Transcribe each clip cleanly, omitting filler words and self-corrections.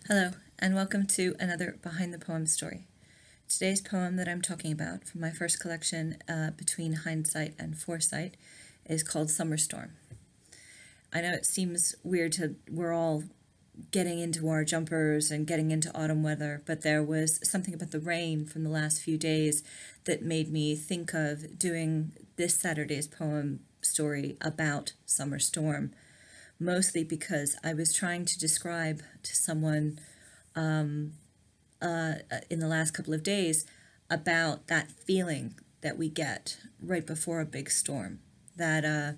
Hello, and welcome to another Behind the Poem story. Today's poem that I'm talking about from my first collection, Between Hindsight and Foresight, is called Summer Storm. I know it seems weird we're all getting into our jumpers and getting into autumn weather, but there was something about the rain from the last few days that made me think of doing this Saturday's poem story about summer storm, mostly because I was trying to describe to someone in the last couple of days about that feeling that we get right before a big storm, that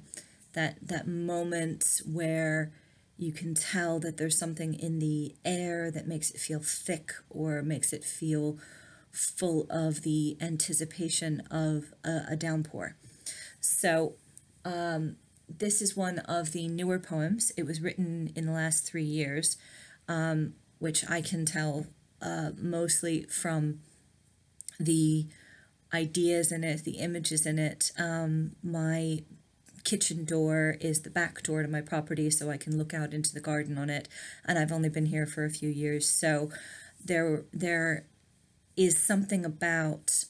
moment where you can tell that there's something in the air that makes it feel thick or makes it feel full of the anticipation of a downpour. So this is one of the newer poems. It was written in the last 3 years, which I can tell mostly from the ideas in it, the images in it. My kitchen door is the back door to my property, so I can look out into the garden on it, and I've only been here for a few years, so there is something about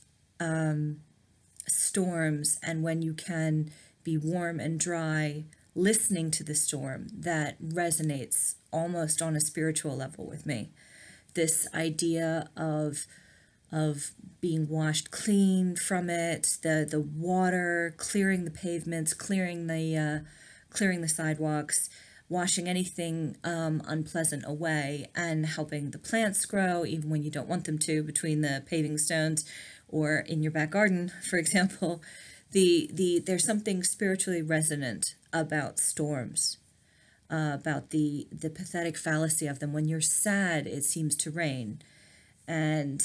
storms and when you can be warm and dry listening to the storm that resonates almost on a spiritual level with me. This idea of being washed clean from it, the water clearing the pavements, clearing the sidewalks, washing anything unpleasant away, and helping the plants grow even when you don't want them to, between the paving stones or in your back garden, for example. There's something spiritually resonant about storms, about the pathetic fallacy of them. When you're sad, it seems to rain. And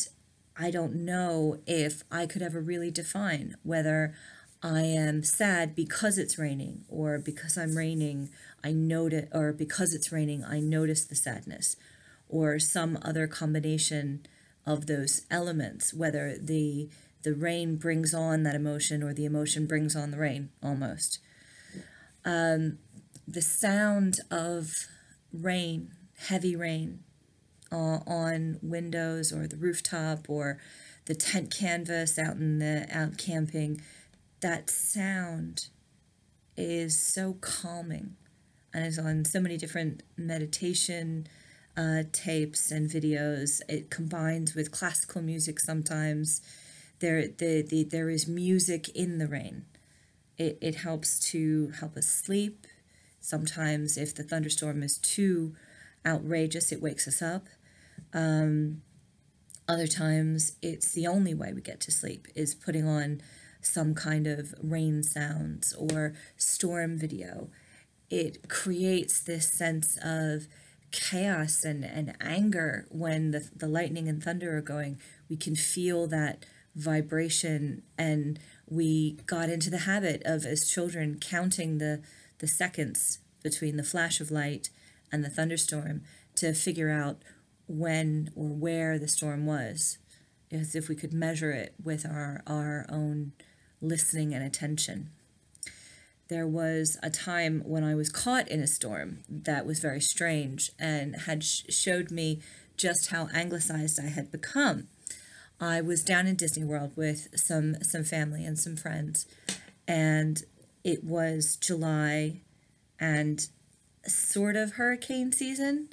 I don't know if I could ever really define whether I am sad because it's raining, or because I'm raining, I notice, or because it's raining, I notice the sadness, or some other combination of those elements, whether the rain brings on that emotion or the emotion brings on the rain, almost. The sound of rain, heavy rain, on windows or the rooftop or the tent canvas out camping, that sound is so calming, and is on so many different meditation tapes and videos. It combines with classical music sometimes. There is music in the rain. It helps us sleep. Sometimes if the thunderstorm is too outrageous, it wakes us up. Other times it's the only way we get to sleep, is putting on some kind of rain sounds or storm video. It creates this sense of chaos and anger when the lightning and thunder are going. We can feel that vibration, and we got into the habit of, as children, counting the seconds between the flash of light and the thunderstorm to figure out when or where the storm was, as if we could measure it with our own listening and attention. There was a time when I was caught in a storm that was very strange and had showed me just how anglicized I had become. I was down in Disney World with some family and some friends, and it was July and sort of hurricane season.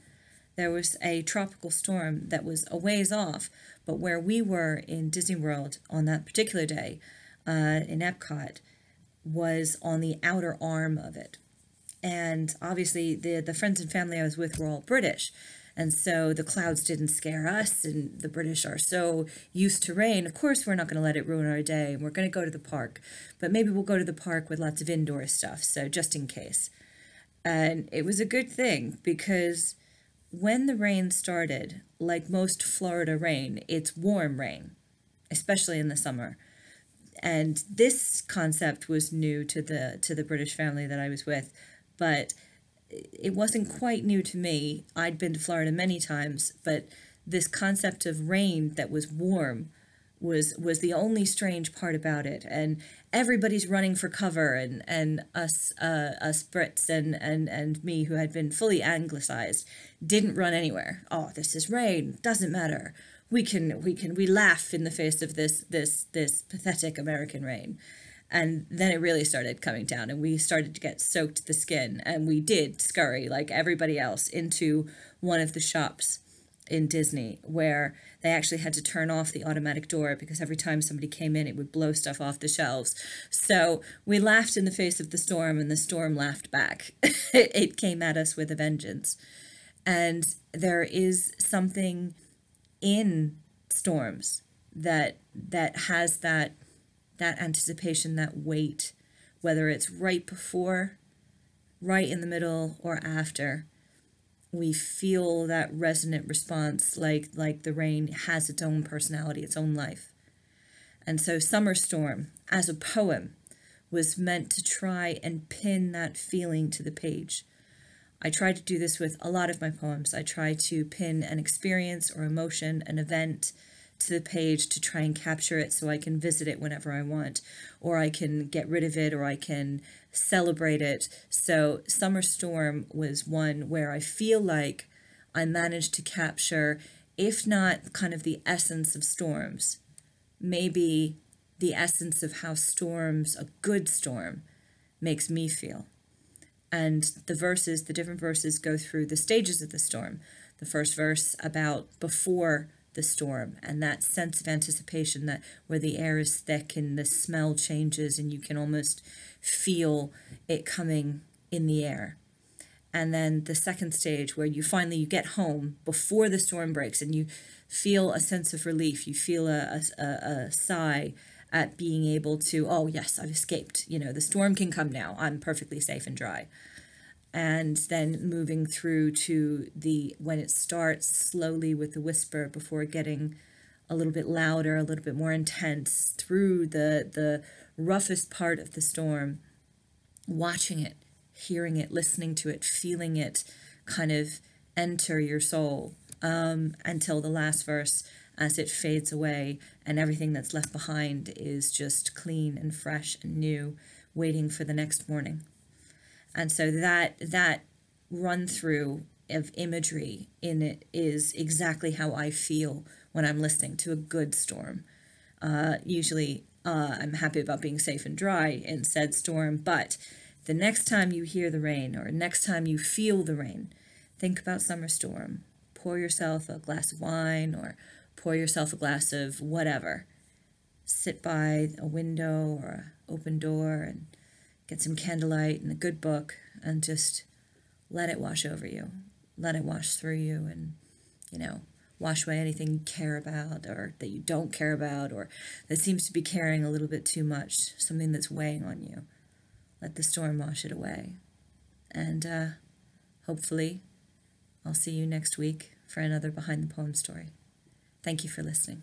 There was a tropical storm that was a ways off, but where we were in Disney World on that particular day, in Epcot, was on the outer arm of it. And obviously the friends and family I was with were all British, and so the clouds didn't scare us, and the British are so used to rain. Of course, we're not going to let it ruin our day, and we're going to go to the park, but maybe we'll go to the park with lots of indoor stuff, so just in case. And it was a good thing, because when the rain started, like most Florida rain, it's warm rain, especially in the summer. And this concept was new to the British family that I was with, but it wasn't quite new to me. I'd been to Florida many times, but this concept of rain that was warm was the only strange part about it. And everybody's running for cover, and us Brits and me, who had been fully anglicized, didn't run anywhere. Oh, this is rain, doesn't matter. We laugh in the face of this pathetic American rain. And then it really started coming down, and we started to get soaked to the skin, and we did scurry like everybody else into one of the shops in Disney, where they actually had to turn off the automatic door because every time somebody came in, it would blow stuff off the shelves. So we laughed in the face of the storm, and the storm laughed back. It came at us with a vengeance. And there is something in storms that has that anticipation, that wait, whether it's right before, right in the middle, or after. We feel that resonant response, like the rain has its own personality, its own life. And so Summer Storm, as a poem, was meant to try and pin that feeling to the page. I try to do this with a lot of my poems. I try to pin an experience or emotion, an event, to the page to try and capture it so I can visit it whenever I want, or I can get rid of it, or I can celebrate it. So Summer Storm was one where I feel like I managed to capture, if not kind of the essence of storms, maybe the essence of how storms, a good storm, makes me feel. And the different verses go through the stages of the storm. The first verse about before the storm, and that sense of anticipation, that where the air is thick and the smell changes and you can almost feel it coming in the air. And then the second stage, where you get home before the storm breaks, and you feel a sense of relief. You feel a sigh at being able to, oh yes, I've escaped. The storm can come now. I'm perfectly safe and dry. And then moving through to when it starts slowly with the whisper before getting a little bit louder, a little bit more intense, through the roughest part of the storm, watching it, hearing it, listening to it, feeling it kind of enter your soul, until the last verse, as it fades away and everything that's left behind is just clean and fresh and new, waiting for the next morning. And so that run through of imagery in it is exactly how I feel when I'm listening to a good storm. Usually I'm happy about being safe and dry in said storm, but the next time you hear the rain, or next time you feel the rain, think about Summer Storm. Pour yourself a glass of wine, or pour yourself a glass of whatever. Sit by a window or an open door and get some candlelight and a good book, and just let it wash over you. Let it wash through you, and, wash away anything you care about, or that you don't care about, or that seems to be carrying a little bit too much, something that's weighing on you. Let the storm wash it away. And hopefully I'll see you next week for another Behind the Poem story. Thank you for listening.